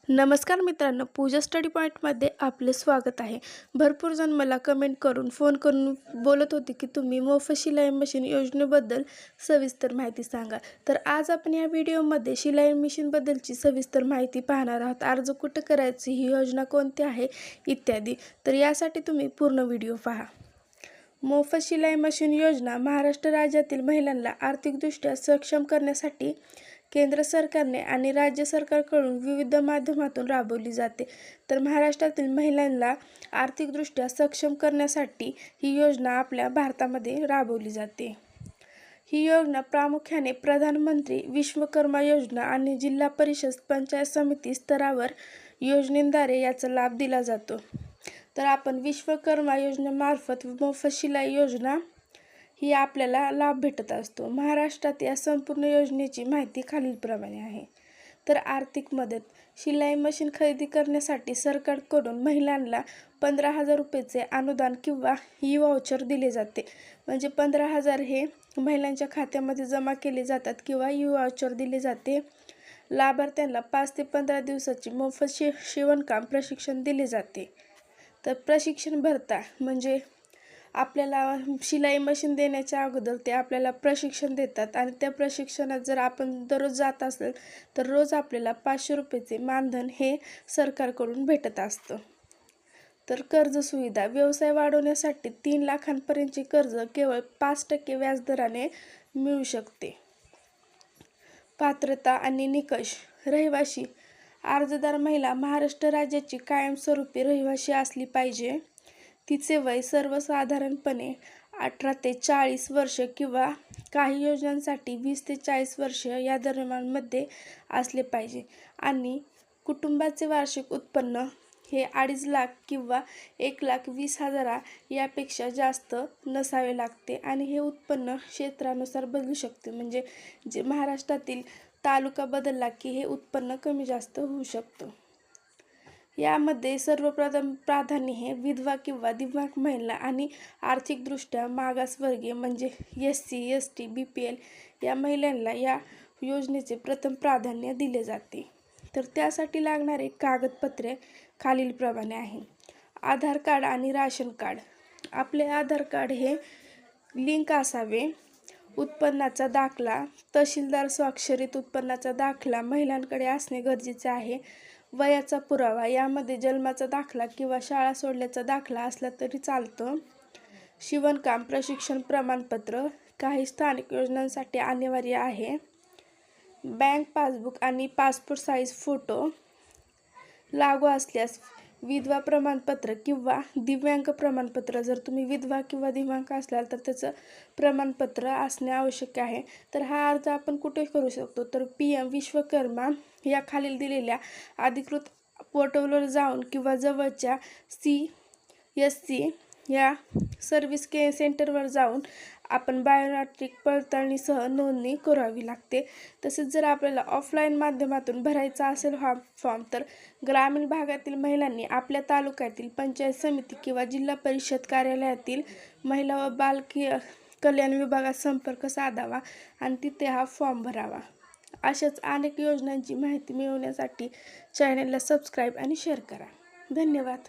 नमस्कार मित्रांनो, पूजा स्टडी पॉईंटमध्ये आपले स्वागत आहे. भरपूर जण मला कमेंट करून, फोन करून बोलत होते की तुम्ही मोफत शिलाई मशीन योजनेबद्दल सविस्तर माहिती सांगा. तर आज आपण या व्हिडिओमध्ये शिलाई मशीनबद्दलची सविस्तर माहिती पाहणार आहोत. अर्ज कुठं करायची, ही योजना कोणती आहे इत्यादी. तर यासाठी तुम्ही पूर्ण व्हिडिओ पहा. मोफत शिलाई मशीन योजना महाराष्ट्र राज्यातील महिलांना आर्थिकदृष्ट्या सक्षम करण्यासाठी केंद्र सरकारने आणि राज्य सरकारकडून विविध माध्यमातून राबवली जाते. तर महाराष्ट्रातील महिलांना आर्थिकदृष्ट्या सक्षम करण्यासाठी ही योजना आपल्या भारतामध्ये राबवली जाते. ही योजना प्रामुख्याने प्रधानमंत्री विश्वकर्मा योजना आणि जिल्हा परिषद पंचायत समिती स्तरावर योजनेद्वारे याचा लाभ दिला जातो. तर आपण विश्वकर्मा योजनेमार्फत मोफत शिलाई योजना ही आपल्याला लाभ भेटत असतो. महाराष्ट्रात या संपूर्ण योजनेची माहिती खालीलप्रमाणे आहे. तर आर्थिक मदत. शिलाई मशीन खरेदी करण्यासाठी सरकारकडून महिलांना 15,000 रुपयेचे अनुदान किंवा ई वाउचर दिले जाते. म्हणजे 15,000 हे महिलांच्या खात्यामध्ये जमा केले जातात किंवा ई वाउचर दिले जाते. लाभार्थ्यांना 5 ते 15 दिवसाची मोफत शिवणकाम प्रशिक्षण दिले जाते. तर प्रशिक्षण भरता म्हणजे आपल्याला शिलाई मशीन देण्याच्या अगोदर ते आपल्याला प्रशिक्षण देतात आणि त्या प्रशिक्षणात जर आपण दररोज जात असेल तर रोज आपल्याला 500 रुपयेचे मानधन हे सरकारकडून भेटत असतं. तर कर्ज सुविधा. व्यवसाय वाढवण्यासाठी 3 लाखांपर्यंतचे कर्ज केवळ 5% व्याजदराने मिळू शकते. पात्रता आणि निकष. रहिवासी. अर्जदार महिला महाराष्ट्र राज्याची कायमस्वरूपी रहिवासी असली पाहिजे. तिचे वय सर्वसाधारणपणे 18 ते 40 वर्ष किंवा काही योजनांसाठी 20 ते 40 वर्ष या दरम्यानमध्ये असले पाहिजे आणि कुटुंबाचे वार्षिक उत्पन्न हे 2.5 लाख किंवा 1,20,000 यापेक्षा जास्त नसावे लागते आणि हे उत्पन्न क्षेत्रानुसार बदलू शकते. म्हणजे जे महाराष्ट्रातील तालुका बदलला की हे उत्पन्न कमी जास्त होऊ शकतं. यामध्ये सर्वप्रथम प्राधान्य हे विधवा किंवा दिव्यांग महिला आणि आर्थिकदृष्ट्या मागासवर्गीय म्हणजे SC, ST, BPL या महिलांना या योजनेचे प्रथम प्राधान्य दिले जाते. तर त्यासाठी लागणारे कागदपत्रे खालीलप्रमाणे आहे. आधार कार्ड आणि राशन कार्ड. आपले आधार कार्ड हे लिंक असावे. उत्पन्नाचा दाखला. तहसीलदार स्वाक्षरित उत्पन्नाचा दाखला महिलांकडे असणे गरजेचे आहे. वयाचा पुरावा. यामध्ये जन्माचा दाखला किंवा शाळा सोडल्याचा दाखला असला तरी चालतं. शिवणकाम प्रशिक्षण प्रमाणपत्र काही स्थानिक योजनांसाठी अनिवार्य आहे. बँक पासबुक आणि पासपोर्ट साईज फोटो. लागू असल्यास विधवा प्रमाणपत्र किंवा दिव्यांग प्रमाणपत्र. जर तुम्ही विधवा किंवा दिव्यांग असलाल तर त्याचं प्रमाणपत्र असणे आवश्यक आहे. तर हा अर्ज आपण कुठे करू शकतो तर PM विश्वकर्मा या खालील दिलेल्या अधिकृत पोर्टलवर जाऊन किंवा जवळच्या CSC या सर्व्हिस सेंटरवर जाऊन आपण बायोमेट्रिक पडताळणीसह नोंदणी करावी लागते. तसेच जर आपल्याला ऑफलाईन माध्यमातून भरायचा असेल हा फॉर्म तर ग्रामीण भागातील महिलांनी आपल्या तालुक्यातील पंचायत समिती किंवा जिल्हा परिषद कार्यालयातील महिला व बाल कल्याण विभागात संपर्क साधावा आणि तिथे हा फॉर्म भरावा. अशाच अनेक योजनांची माहिती मिळवण्यासाठी चॅनलला सबस्क्राईब आणि शेअर करा. धन्यवाद.